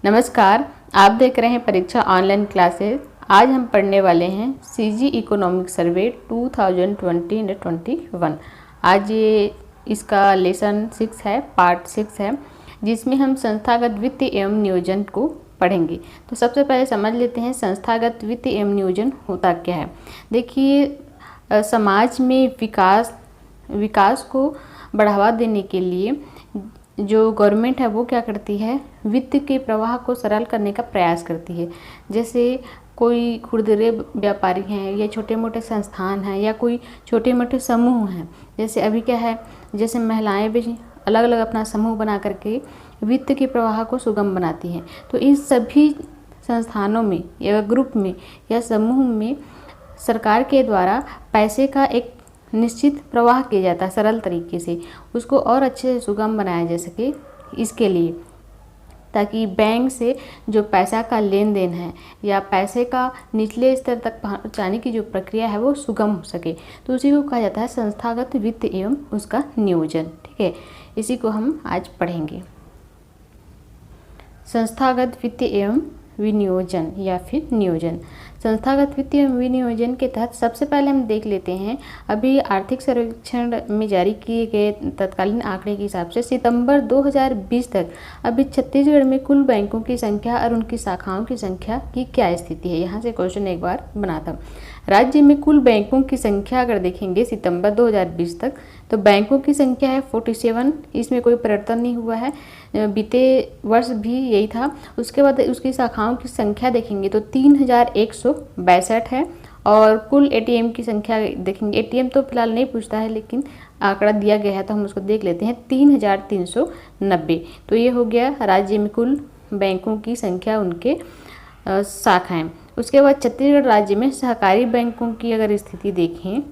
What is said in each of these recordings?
नमस्कार, आप देख रहे हैं परीक्षा ऑनलाइन क्लासेस। आज हम पढ़ने वाले हैं सीजी इकोनॉमिक सर्वे 2020-21। आज ये इसका लेसन 6 है, पार्ट 6 है, जिसमें हम संस्थागत वित्त एवं नियोजन को पढ़ेंगे। तो सबसे पहले समझ लेते हैं संस्थागत वित्त एवं नियोजन होता क्या है। देखिए, समाज में विकास को बढ़ावा देने के लिए जो गवर्नमेंट है वो क्या करती है, वित्त के प्रवाह को सरल करने का प्रयास करती है। जैसे कोई खुदरे व्यापारी हैं या छोटे मोटे संस्थान हैं या कोई छोटे मोटे समूह हैं, जैसे अभी क्या है, जैसे महिलाएं भी अलग अलग अपना समूह बना करके वित्त के प्रवाह को सुगम बनाती हैं। तो इन सभी संस्थानों में या ग्रुप में या समूह में सरकार के द्वारा पैसे का एक निश्चित प्रवाह किया जाता है सरल तरीके से, उसको और अच्छे से सुगम बनाया जा सके, इसके लिए ताकि बैंक से जो पैसा का लेन देन है या पैसे का निचले स्तर तक पहुंचाने की जो प्रक्रिया है वो सुगम हो सके। तो उसी को कहा जाता है संस्थागत वित्त एवं उसका नियोजन। ठीक है, इसी को हम आज पढ़ेंगे। संस्थागत वित्त एवं विनियोजन या फिर नियोजन। संस्थागत वित्त एवं विनियोजन के तहत सबसे पहले हम देख लेते हैं, अभी आर्थिक सर्वेक्षण में जारी किए गए तत्कालीन आंकड़े के हिसाब से सितंबर 2020 तक अभी छत्तीसगढ़ में कुल बैंकों की संख्या और उनकी शाखाओं की संख्या की क्या स्थिति है। यहाँ से क्वेश्चन एक बार बना था। राज्य में कुल बैंकों की संख्या अगर देखेंगे सितंबर 2020 तक, तो बैंकों की संख्या है 47, इसमें कोई परिवर्तन नहीं हुआ है, बीते वर्ष भी यही था। उसके बाद उसकी शाखाओं की संख्या देखेंगे तो 3162 है, और कुल एटीएम की संख्या देखेंगे, एटीएम तो फिलहाल नहीं पूछता है लेकिन आंकड़ा दिया गया है तो हम उसको देख लेते हैं, 3390। तो ये हो गया राज्य में कुल बैंकों की संख्या, उनके शाखाएं। उसके बाद छत्तीसगढ़ राज्य में सहकारी बैंकों की अगर स्थिति देखें,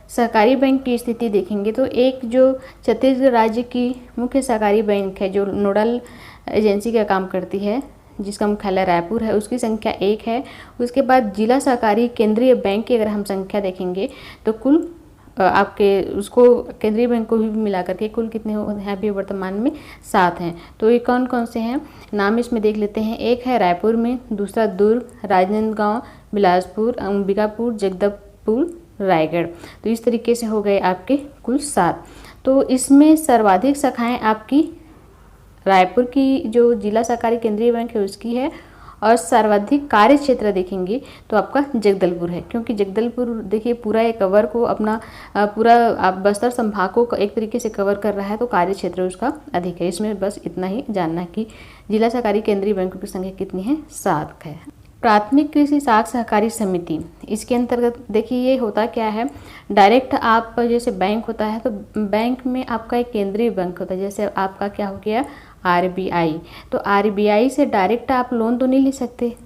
सहकारी बैंक की स्थिति देखेंगे तो एक जो छत्तीसगढ़ राज्य की मुख्य सहकारी बैंक है जो नोडल एजेंसी का काम करती है, जिसका मुख्यालय रायपुर है, उसकी संख्या 1 है। उसके बाद जिला सहकारी केंद्रीय बैंक की अगर हम संख्या देखेंगे तो कुल आपके उसको केंद्रीय बैंक को भी मिला करके कुल कितने हैं अभी वर्तमान में 7 हैं। तो ये कौन कौन से हैं, नाम इसमें देख लेते हैं। एक है रायपुर में, दूसरा दुर्ग, राजनांदगांव, बिलासपुर, अंबिकापुर, जगदलपुर, रायगढ़। तो इस तरीके से हो गए आपके कुल 7। तो इसमें सर्वाधिक शाखाएं आपकी रायपुर की जो जिला सहकारी केंद्रीय बैंक है उसकी है, और सर्वाधिक कार्य क्षेत्र देखेंगे तो आपका जगदलपुर है, क्योंकि जगदलपुर देखिए पूरा एक कवर को अपना पूरा आप बस्तर संभाग को एक तरीके से कवर कर रहा है, तो कार्य क्षेत्र उसका अधिक है। इसमें बस इतना ही जानना कि जिला सहकारी केंद्रीय बैंकों की संख्या कितनी है, 7 है। प्राथमिक कृषि साख सहकारी समिति, इसके अंतर्गत देखिए ये होता क्या है, डायरेक्ट आप जैसे बैंक होता है तो बैंक में आपका एक केंद्रीय बैंक होता है, जैसे आपका क्या हो गया आरबीआई। तो आरबीआई से डायरेक्ट आप लोन तो नहीं ले सकते,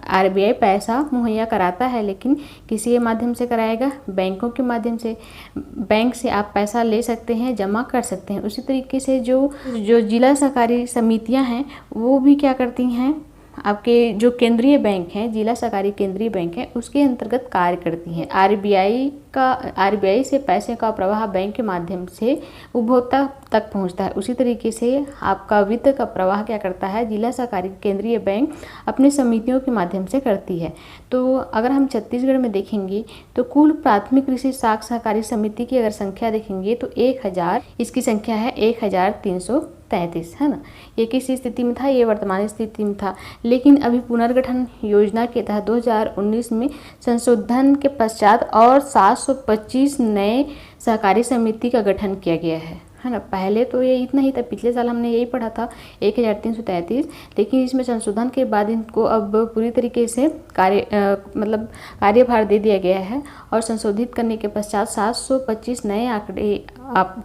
आरबीआई पैसा मुहैया कराता है लेकिन किसी के माध्यम से कराएगा, बैंकों के माध्यम से। बैंक से आप पैसा ले सकते हैं, जमा कर सकते हैं। उसी तरीके से जो जिला सहकारी समितियां हैं वो भी क्या करती हैं, आपके जो केंद्रीय बैंक हैं, जिला सहकारी केंद्रीय बैंक है, उसके अंतर्गत कार्य करती हैं। आरबीआई से पैसे का प्रवाह बैंक के माध्यम से उपभोक्ता तक पहुंचता है। उसी तरीके से आपका वित्त का प्रवाह क्या करता है, जिला सहकारी केंद्रीय बैंक अपने समितियों के माध्यम से करती है। तो अगर हम छत्तीसगढ़ में देखेंगे तो कुल प्राथमिक कृषि साख सहकारी समिति की अगर संख्या देखेंगे तो 1000, इसकी संख्या है 1333, है ना। ये किस स्थिति में था, ये वर्तमान स्थिति में था, लेकिन अभी पुनर्गठन योजना के तहत 2019 में संशोधन के पश्चात और 725 नए सहकारी समिति का गठन किया गया है ना। पहले तो ये इतना ही था, पिछले साल हमने यही पढ़ा था 1333, लेकिन इसमें संशोधन के बाद इनको अब पूरी तरीके से कार्यभार दे दिया गया है, और संशोधित करने के पश्चात 725 नए आंकड़े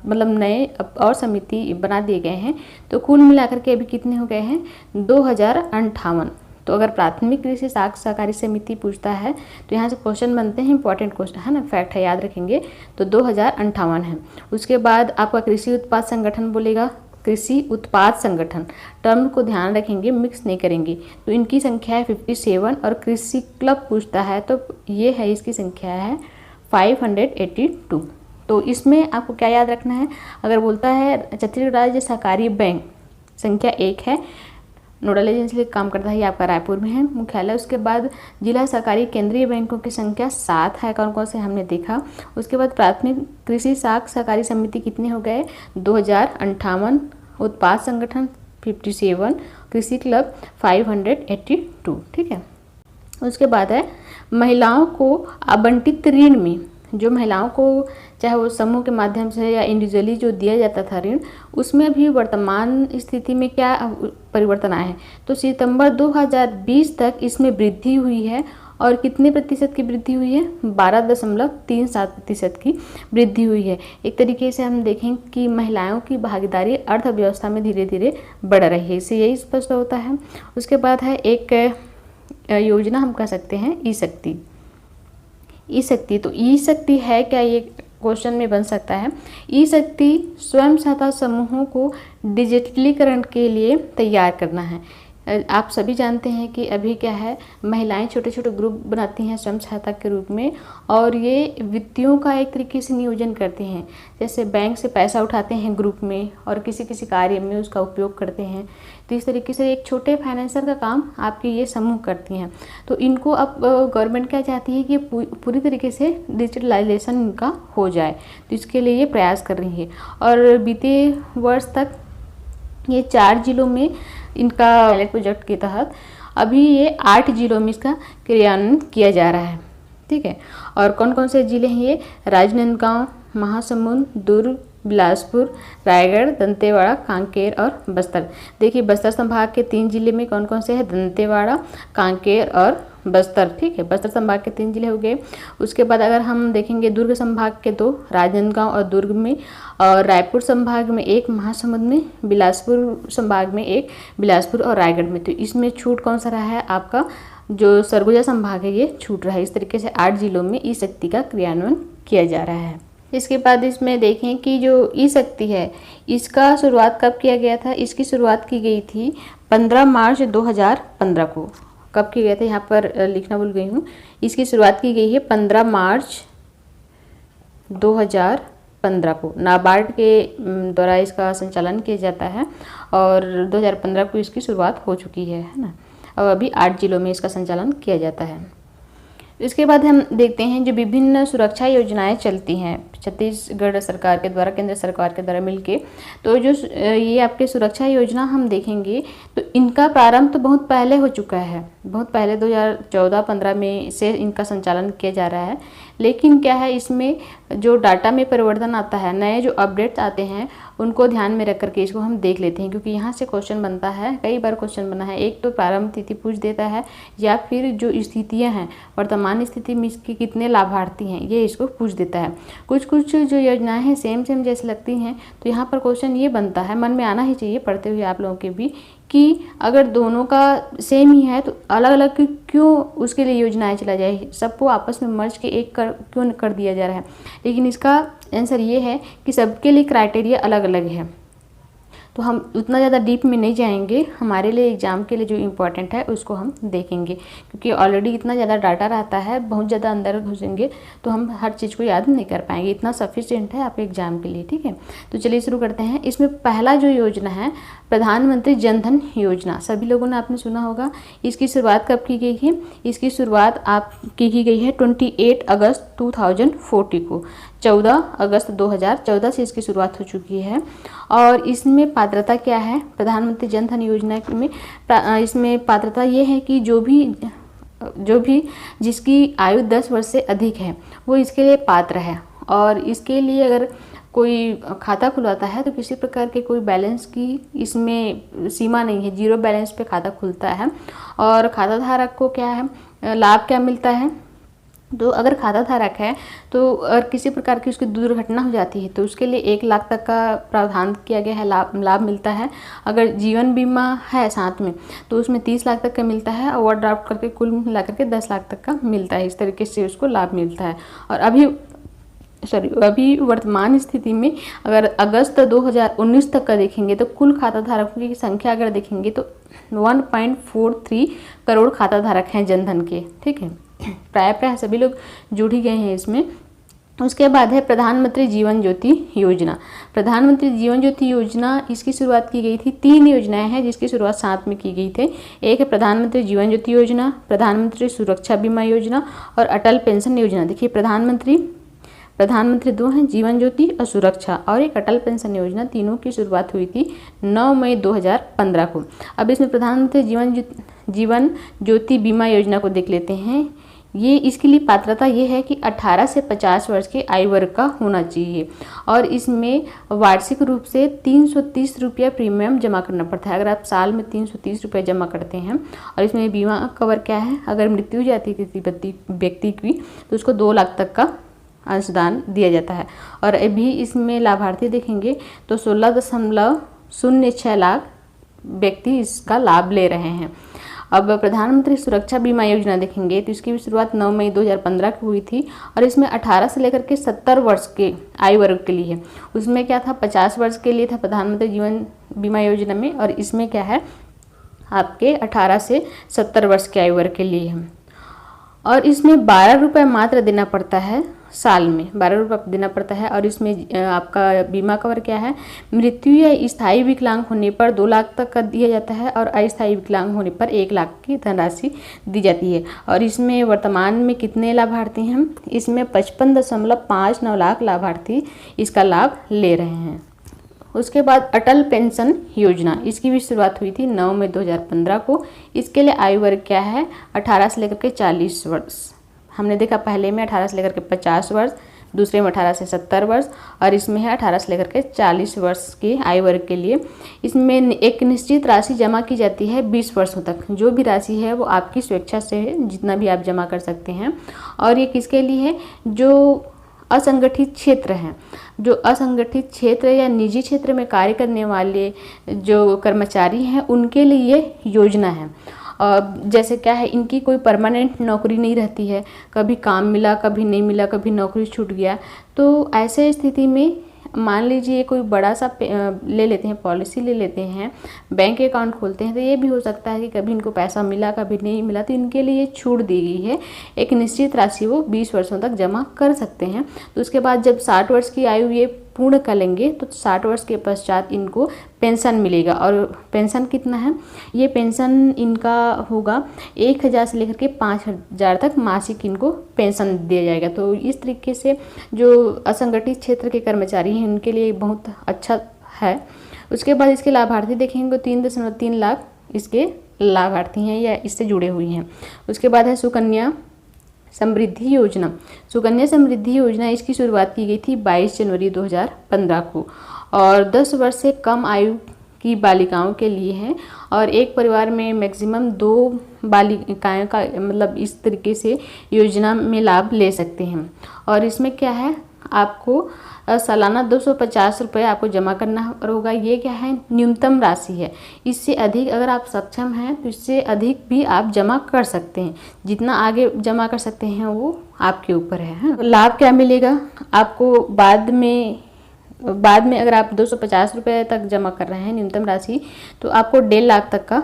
नए और समिति बना दिए गए हैं। तो कुल मिलाकर के अभी कितने हो गए हैं, 2058। तो अगर प्राथमिक कृषि साख सहकारी समिति पूछता है तो यहाँ से क्वेश्चन बनते हैं, इंपॉर्टेंट क्वेश्चन है ना, फैक्ट है, याद रखेंगे। तो 2058 है। उसके बाद आपका कृषि उत्पाद संगठन बोलेगा, कृषि उत्पाद संगठन टर्म को ध्यान रखेंगे, मिक्स नहीं करेंगे। तो इनकी संख्या है 57, और कृषि क्लब पूछता है तो ये है, इसकी संख्या है 582। तो इसमें आपको क्या याद रखना है, अगर बोलता है छत्तीसगढ़ राज्य सहकारी बैंक संख्या 1 है। नोडल एजेंसी काम करता है, ये आपका रायपुर में है मुख्यालय। उसके बाद जिला सहकारी केंद्रीय बैंकों की संख्या 7 है, कौन कौन से हमने देखा। उसके बाद प्राथमिक कृषि साख सहकारी समिति कितने हो गए, 2058, उत्पाद संगठन 57, कृषि क्लब 582, ठीक है। उसके बाद है महिलाओं को आवंटित ऋण में, जो महिलाओं को चाहे वो समूह के माध्यम से या इंडिविजुअली जो दिया जाता था ऋण, उसमें भी वर्तमान स्थिति में क्या परिवर्तन आए हैं। तो सितंबर 2020 तक इसमें वृद्धि हुई है, और कितने प्रतिशत की वृद्धि हुई है, 12.37% की वृद्धि हुई है। एक तरीके से हम देखें कि महिलाओं की भागीदारी अर्थव्यवस्था में धीरे धीरे बढ़ रही है, इससे यही स्पष्ट होता है। उसके बाद है एक योजना हम कह सकते हैं ई शक्ति। ई शक्ति, तो ई शक्ति है क्या, ये क्वेश्चन में बन सकता है। ई शक्ति स्वयं सहायता समूहों को डिजिटलीकरण के लिए तैयार करना है। आप सभी जानते हैं कि अभी क्या है, महिलाएं छोटे छोटे ग्रुप बनाती हैं स्वयं सहायता के रूप में, और ये वित्तियों का एक तरीके से नियोजन करते हैं। जैसे बैंक से पैसा उठाते हैं ग्रुप में और किसी किसी कार्य में उसका उपयोग करते हैं। तो इस तरीके से एक छोटे फाइनेंसर का काम आपके ये समूह करती हैं। तो इनको अब गवर्नमेंट क्या चाहती है कि पूरी तरीके से डिजिटलाइजेशन इनका हो जाए, तो इसके लिए ये प्रयास कर रही है। और बीते वर्ष तक ये 4 जिलों में इनका पायलट प्रोजेक्ट के तहत अभी ये 8 जिलों में इसका क्रियान्वयन किया जा रहा है, ठीक है। और कौन कौन से जिले हैं ये, राजनांदगांव, महासमुंद, दुर्ग, बिलासपुर, रायगढ़, दंतेवाड़ा, कांकेर और बस्तर। देखिए बस्तर संभाग के 3 जिले में कौन कौन से हैं, दंतेवाड़ा, कांकेर और बस्तर, ठीक है। बस्तर संभाग के 3 जिले हो गए। उसके बाद अगर हम देखेंगे दुर्ग संभाग के 2, राजनांदगांव और दुर्ग में, और रायपुर संभाग में 1, महासमुंद में, बिलासपुर संभाग में 1, बिलासपुर और रायगढ़ में। तो इसमें छूट कौन सा रहा है, आपका जो सरगुजा संभाग है ये छूट रहा है। इस तरीके से 8 जिलों में ई शक्ति का क्रियान्वयन किया जा रहा है। इसके बाद इसमें देखें कि जो ई शक्ति है इसका शुरुआत कब किया गया था। इसकी शुरुआत की गई थी 15 मार्च 2015 को। कब किया गया था, यहाँ पर लिखना भूल गई हूँ। इसकी शुरुआत की गई है 15 मार्च 2015 को। नाबार्ड के द्वारा इसका संचालन किया जाता है, और 2015 को इसकी शुरुआत हो चुकी है ना। और अभी 8 जिलों में इसका संचालन किया जाता है। इसके बाद हम देखते हैं जो विभिन्न सुरक्षा योजनाएं चलती हैं छत्तीसगढ़ सरकार के द्वारा, केंद्र सरकार के द्वारा मिलके। तो जो ये आपके सुरक्षा योजना हम देखेंगे तो इनका प्रारंभ तो बहुत पहले हो चुका है, बहुत पहले 2014-15 में से इनका संचालन किया जा रहा है। लेकिन क्या है, इसमें जो डाटा में परिवर्तन आता है, नए जो अपडेट्स आते हैं उनको ध्यान में रख करके इसको हम देख लेते हैं, क्योंकि यहाँ से क्वेश्चन बनता है, कई बार क्वेश्चन बना है। एक तो प्रारंभ तिथि पूछ देता है, या फिर जो स्थितियाँ हैं वर्तमान स्थिति में इसके कितने लाभार्थी हैं ये इसको पूछ देता है। कुछ कुछ जो योजनाएं हैं सेम जैसे लगती हैं, तो यहाँ पर क्वेश्चन ये बनता है, मन में आना ही चाहिए पढ़ते हुए आप लोगों के भी, कि अगर दोनों का सेम ही है तो अलग अलग क्यों उसके लिए योजनाएं चला जाए, सबको आपस में मर्ज के एक क्यों कर दिया जा रहा है। लेकिन इसका आंसर ये है कि सबके लिए क्राइटेरिया अलग अलग है। तो हम उतना ज़्यादा डीप में नहीं जाएंगे, हमारे लिए एग्जाम के लिए जो इम्पोर्टेंट है उसको हम देखेंगे, क्योंकि ऑलरेडी इतना ज़्यादा डाटा रहता है, बहुत ज़्यादा अंदर घुसेंगे तो हम हर चीज़ को याद नहीं कर पाएंगे, इतना सफिशिएंट है आपके एग्जाम के लिए, ठीक है। तो चलिए शुरू करते हैं। इसमें पहला जो योजना है प्रधानमंत्री जनधन योजना, सभी लोगों ने आपने सुना होगा। इसकी शुरुआत कब की गई है, इसकी शुरुआत की गई है 28 अगस्त 2040 को। 14 अगस्त 2014 से इसकी शुरुआत हो चुकी है। और इसमें पात्रता क्या है, प्रधानमंत्री जनधन योजना में इसमें पात्रता ये है कि जो भी जिसकी आयु 10 वर्ष से अधिक है वो इसके लिए पात्र है। और इसके लिए अगर कोई खाता खुलवाता है तो किसी प्रकार के कोई बैलेंस की इसमें सीमा नहीं है, 0 बैलेंस पे खाता खुलता है। और खाता धारक को क्या है, लाभ क्या मिलता है, तो अगर खाता धारक है तो अगर किसी प्रकार की उसकी दुर्घटना हो जाती है तो उसके लिए 1 लाख तक का प्रावधान किया गया है, लाभ मिलता है। अगर जीवन बीमा है साथ में तो उसमें 30 लाख तक का मिलता है, ओवरड्राफ्ट करके कुल मिला करके 10 लाख तक का मिलता है। इस तरीके से उसको लाभ मिलता है। और अभी वर्तमान स्थिति में अगर अगस्त 2019 तक का देखेंगे तो कुल खाता धारकों की संख्या अगर देखेंगे तो 1.43 करोड़ खाता धारक हैं जनधन के, ठीक है। प्राय सभी लोग जुड़ ही गए हैं इसमें। उसके बाद है प्रधानमंत्री जीवन ज्योति योजना। प्रधानमंत्री जीवन ज्योति योजना, इसकी शुरुआत की गई थी, 3 योजनाएं हैं जिसकी शुरुआत 7 में की गई थी। एक है प्रधानमंत्री जीवन ज्योति योजना, प्रधानमंत्री सुरक्षा बीमा योजना और अटल पेंशन योजना। देखिए प्रधानमंत्री 2 हैं, जीवन ज्योति और सुरक्षा, और एक अटल पेंशन योजना। तीनों की शुरुआत हुई थी 9 मई 2015 को। अब इसमें प्रधानमंत्री जीवन ज्योति बीमा योजना को देख लेते हैं। ये इसके लिए पात्रता ये है कि 18 से 50 वर्ष के आयु वर्ग का होना चाहिए और इसमें वार्षिक रूप से 330 रुपया प्रीमियम जमा करना पड़ता है। अगर आप साल में 330 रुपये जमा करते हैं, और इसमें बीमा कवर क्या है, अगर मृत्यु हो जाती है किसी व्यक्ति की तो उसको 2 लाख तक का अंशदान दिया जाता है। और अभी इसमें लाभार्थी देखेंगे तो 16.06 लाख व्यक्ति इसका लाभ ले रहे हैं। अब प्रधानमंत्री सुरक्षा बीमा योजना देखेंगे तो इसकी भी शुरुआत 9 मई 2015 को हुई थी और इसमें 18 से लेकर के 70 वर्ष के आयु वर्ग के लिए है। उसमें क्या था, 50 वर्ष के लिए था प्रधानमंत्री जीवन बीमा योजना में, और इसमें क्या है आपके 18 से 70 वर्ष के आयु वर्ग के लिए है। और इसमें 12 रुपये मात्र देना पड़ता है, साल में 12 रुपये देना पड़ता है। और इसमें आपका बीमा कवर क्या है, मृत्यु या स्थायी विकलांग होने पर 2 लाख तक का दिया जाता है और अस्थायी विकलांग होने पर 1 लाख की धनराशि दी जाती है। और इसमें वर्तमान में कितने लाभार्थी हैं, इसमें 55.59 लाख लाभार्थी इसका लाभ ले रहे हैं। उसके बाद अटल पेंशन योजना, इसकी भी शुरुआत हुई थी 9 मई 2015 को। इसके लिए आयु वर्ग क्या है, 18 से लेकर के 40 वर्ष। हमने देखा पहले में 18 से लेकर के 50 वर्ष, दूसरे में 18 से 70 वर्ष, और इसमें है 18 से लेकर के 40 वर्ष की आयु वर्ग के लिए। इसमें एक निश्चित राशि जमा की जाती है 20 वर्षों तक। जो भी राशि है वो आपकी स्वेच्छा से है, जितना भी आप जमा कर सकते हैं। और ये किसके लिए है, जो असंगठित क्षेत्र हैं, जो असंगठित क्षेत्र या निजी क्षेत्र में कार्य करने वाले जो कर्मचारी हैं उनके लिए ये योजना है। जैसे क्या है, इनकी कोई परमानेंट नौकरी नहीं रहती है, कभी काम मिला कभी नहीं मिला, कभी नौकरी छूट गया, तो ऐसे स्थिति में मान लीजिए कोई बड़ा सा ले लेते हैं, पॉलिसी ले लेते हैं, बैंक अकाउंट खोलते हैं, तो ये भी हो सकता है कि कभी इनको पैसा मिला कभी नहीं मिला, तो इनके लिए छूट दी गई है। एक निश्चित राशि वो 20 वर्षों तक जमा कर सकते हैं। तो उसके बाद जब 60 वर्ष की आयु ये पूर्ण कर लेंगे तो 60 वर्ष के पश्चात इनको पेंशन मिलेगा। और पेंशन कितना है, ये पेंशन इनका होगा 1000 से लेकर के 5000 तक मासिक इनको पेंशन दिया जाएगा। तो इस तरीके से जो असंगठित क्षेत्र के कर्मचारी हैं उनके लिए बहुत अच्छा है। उसके बाद इसके लाभार्थी देखेंगे 3.3 लाख इसके लाभार्थी हैं या इससे जुड़े हुए हैं। उसके बाद है सुकन्या समृद्धि योजना। सुकन्या समृद्धि योजना, इसकी शुरुआत की गई थी 22 जनवरी 2015 को और 10 वर्ष से कम आयु की बालिकाओं के लिए है। और एक परिवार में मैक्सिमम 2 बालिकाएं का मतलब इस तरीके से योजना में लाभ ले सकते हैं। और इसमें क्या है, आपको सालाना 250 रुपये आपको जमा करना होगा। ये क्या है, न्यूनतम राशि है। इससे अधिक अगर आप सक्षम हैं तो इससे अधिक भी आप जमा कर सकते हैं। जितना आगे जमा कर सकते हैं वो आपके ऊपर है। लाभ क्या मिलेगा आपको बाद में अगर आप 250 रुपये तक जमा कर रहे हैं न्यूनतम राशि, तो आपको 1.5 लाख तक का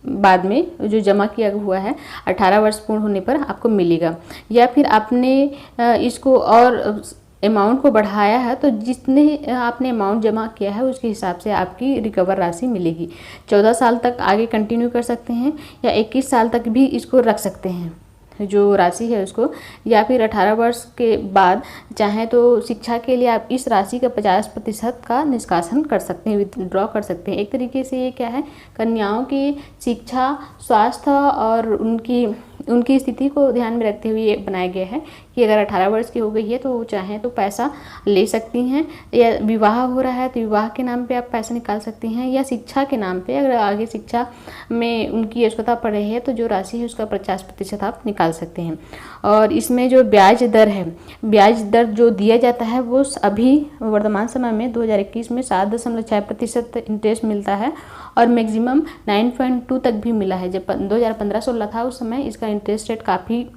बाद में जो जमा किया हुआ है 18 वर्ष पूर्ण होने पर आपको मिलेगा। या फिर आपने इसको और अमाउंट को बढ़ाया है तो जितने आपने अमाउंट जमा किया है उसके हिसाब से आपकी रिकवर राशि मिलेगी। 14 साल तक आगे कंटिन्यू कर सकते हैं या 21 साल तक भी इसको रख सकते हैं जो राशि है उसको। या फिर 18 वर्ष के बाद चाहें तो शिक्षा के लिए आप इस राशि का 50% का निष्कासन कर सकते हैं, विथड्रॉ कर सकते हैं। एक तरीके से ये क्या है, कन्याओं की शिक्षा, स्वास्थ्य और उनकी स्थिति को ध्यान में रखते हुए ये बनाया गया है कि अगर 18 वर्ष की हो गई है तो वो चाहें तो पैसा ले सकती हैं, या विवाह हो रहा है तो विवाह के नाम पे आप पैसा निकाल सकती हैं, या शिक्षा के नाम पे अगर आगे शिक्षा में उनकी आवश्यकता पड़ रही है तो जो राशि है उसका 50% आप निकाल सकते हैं। और इसमें जो ब्याज दर है, ब्याज दर जो दिया जाता है वो अभी वर्तमान समय में 2021 में 7.6% इंटरेस्ट मिलता है और मैक्सिमम 9.2 तक भी मिला है। जब 2015-16 था उस समय इसका इंटरेस्ट रेट काफ़ी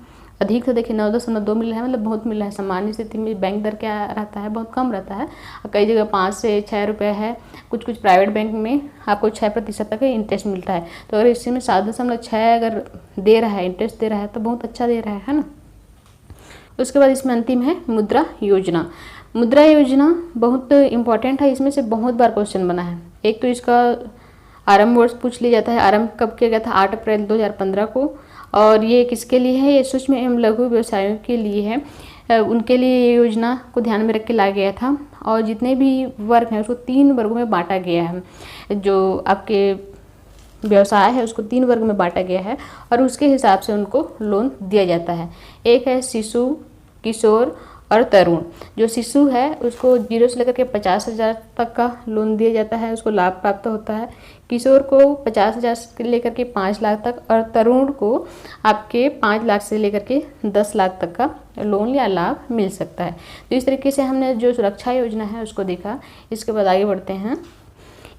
अधिक था। देखिए 9.2 मिला है, मतलब बहुत मिला है। सामान्य स्थिति में बैंक दर क्या रहता है, बहुत कम रहता है। कई जगह 5 से 6 रुपये है, कुछ प्राइवेट बैंक में आपको 6% तक इंटरेस्ट मिलता है। तो अगर इसमें 7.6 अगर दे रहा है, इंटरेस्ट दे रहा है तो बहुत अच्छा दे रहा है ना। उसके बाद इसमें अंतिम है मुद्रा योजना। मुद्रा योजना बहुत इम्पॉर्टेंट है, इसमें से बहुत बार क्वेश्चन बना है। एक तो इसका आरंभ वर्ष पूछ लिया जाता है, आरंभ कब किया गया था, 8 अप्रैल 2015 को। और ये किसके लिए है, ये सूक्ष्म एवं लघु व्यवसायों के लिए है, उनके लिए ये योजना को ध्यान में रख के लाया गया था। और जितने भी वर्ग हैं उसको 3 वर्गों में बांटा गया है, जो आपके व्यवसाय है उसको 3 वर्ग में बांटा गया है और उसके हिसाब से उनको लोन दिया जाता है। एक है शिशु, किशोर और तरुण। जो शिशु है उसको 0 से लेकर के 50,000 तक का लोन दिया जाता है, उसको लाभ प्राप्त होता है। किशोर को 50,000 से लेकर के 5 लाख तक और तरुण को आपके 5 लाख से लेकर के 10 लाख तक का लोन या लाभ मिल सकता है। तो इस तरीके से हमने जो सुरक्षा योजना है उसको देखा। इसके बाद आगे बढ़ते हैं।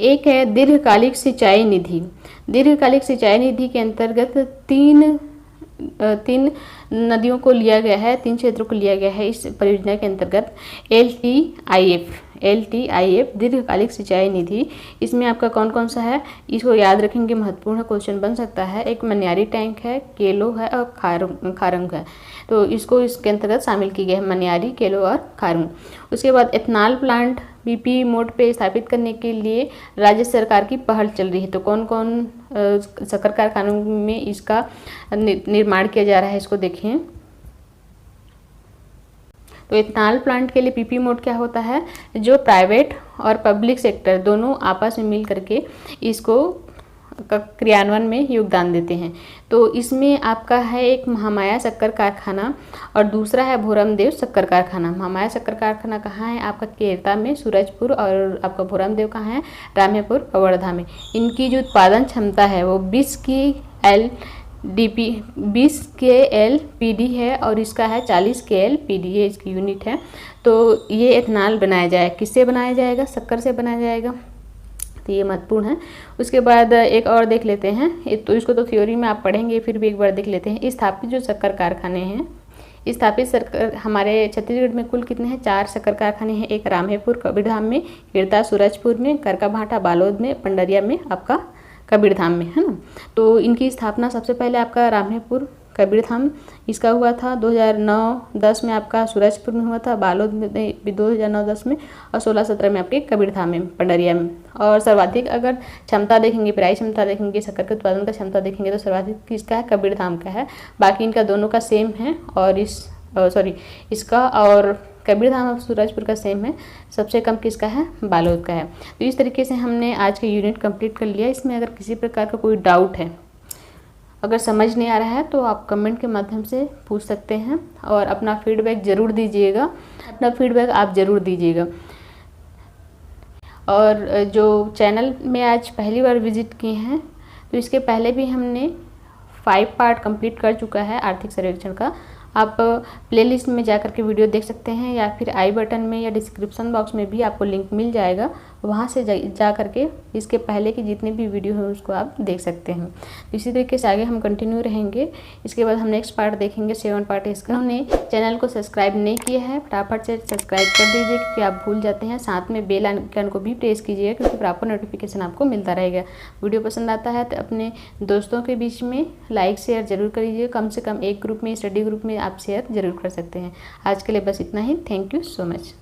एक है दीर्घकालिक सिंचाई निधि। दीर्घकालिक सिंचाई निधि के अंतर्गत तीन नदियों को लिया गया है, 3 क्षेत्रों को लिया गया है इस परियोजना के अंतर्गत। LTIF दीर्घकालिक सिंचाई निधि, इसमें आपका कौन कौन सा है, इसको याद रखेंगे, महत्वपूर्ण क्वेश्चन बन सकता है। एक मनियारी टैंक है, केलो है और खारंग है, तो इसको इसके अंतर्गत शामिल की गई है, मनियारी, केलो और खारंग। उसके बाद एथनॉल प्लांट पीपी मोड पे स्थापित करने के लिए राज्य सरकार की पहल चल रही है। तो कौन कौन शक्कर कारखानों में इसका निर्माण किया जा रहा है, इसको देखें। तो एथनॉल प्लांट के लिए पीपी मोड क्या होता है, जो प्राइवेट और पब्लिक सेक्टर दोनों आपस में मिल करके इसको क्रियान्वयन में योगदान देते हैं। तो इसमें आपका है एक महामाया शक्कर कारखाना और दूसरा है भोरमदेव शक्कर कारखाना। महामाया शक्कर कारखाना कहाँ है, आपका केरता में सूरजपुर, और आपका भोरमदेव कहाँ है, रामेपुर और वर्धा में। इनकी जो उत्पादन क्षमता है वो 20 KLPD है और इसका है 40 KLPD, ये इसकी यूनिट है। तो ये एथनॉल बनाया जाएगा, किससे बनाया जाएगा, शक्कर से बनाया जाएगा, तो ये महत्वपूर्ण है। उसके बाद एक और देख लेते हैं, तो इसको तो थ्योरी में आप पढ़ेंगे, फिर भी एक बार देख लेते हैं। स्थापित जो शक्कर कारखाने हैं, स्थापित शक्कर हमारे छत्तीसगढ़ में कुल कितने हैं, 4 शक्कर कारखाने हैं। एक रामेपुर कबीरधाम में, केरता सूरजपुर में, करकाभाटा बालोद में, पंडरिया में आपका कबीरधाम में, है ना। तो इनकी स्थापना सबसे पहले आपका रामेपुर कबीरधाम इसका हुआ था 2009-10 में, आपका सूरजपुर में हुआ था, बालोद में 2009-10 में, और 16-17 में आपके कबीरधाम में, पंडरिया में। और सर्वाधिक अगर क्षमता देखेंगे, पेराई क्षमता देखेंगे, शक्कर के उत्पादन का क्षमता देखेंगे तो सर्वाधिक किसका है, कबीरधाम का है। बाकी इनका दोनों का सेम है, और इसका और कबीरधाम और सूरजपुर का सेम है। सबसे कम किसका है, बालोद का है। तो इस तरीके से हमने आज के यूनिट कंप्लीट कर लिया। इसमें अगर किसी प्रकार का कोई डाउट है, अगर समझ नहीं आ रहा है, तो आप कमेंट के माध्यम से पूछ सकते हैं और अपना फीडबैक ज़रूर दीजिएगा, आप ज़रूर दीजिएगा। और जो चैनल में आज पहली बार विजिट किए हैं, तो इसके पहले भी हमने 5 पार्ट कंप्लीट कर चुका है आर्थिक सर्वेक्षण का। आप प्लेलिस्ट में जा कर के वीडियो देख सकते हैं, या फिर आई बटन में या डिस्क्रिप्शन बॉक्स में भी आपको लिंक मिल जाएगा, वहाँ से जा कर के इसके पहले की जितने भी वीडियो हैं उसको आप देख सकते हैं। इसी तरीके से आगे हम कंटिन्यू रहेंगे। इसके बाद हम नेक्स्ट पार्ट देखेंगे, 7 पार्ट इसका। हमने चैनल को सब्सक्राइब नहीं किया है, फटाफट से सब्सक्राइब कर दीजिए, क्योंकि आप भूल जाते हैं। साथ में बेल आइकन को भी प्रेस कीजिएगा, क्योंकि प्रॉपर नोटिफिकेशन आपको मिलता रहेगा। वीडियो पसंद आता है तो अपने दोस्तों के बीच में लाइक शेयर जरूर करिए। कम से कम एक ग्रुप में, स्टडी ग्रुप में आप शेयर जरूर कर सकते हैं। आज के लिए बस इतना ही। Thank you so much.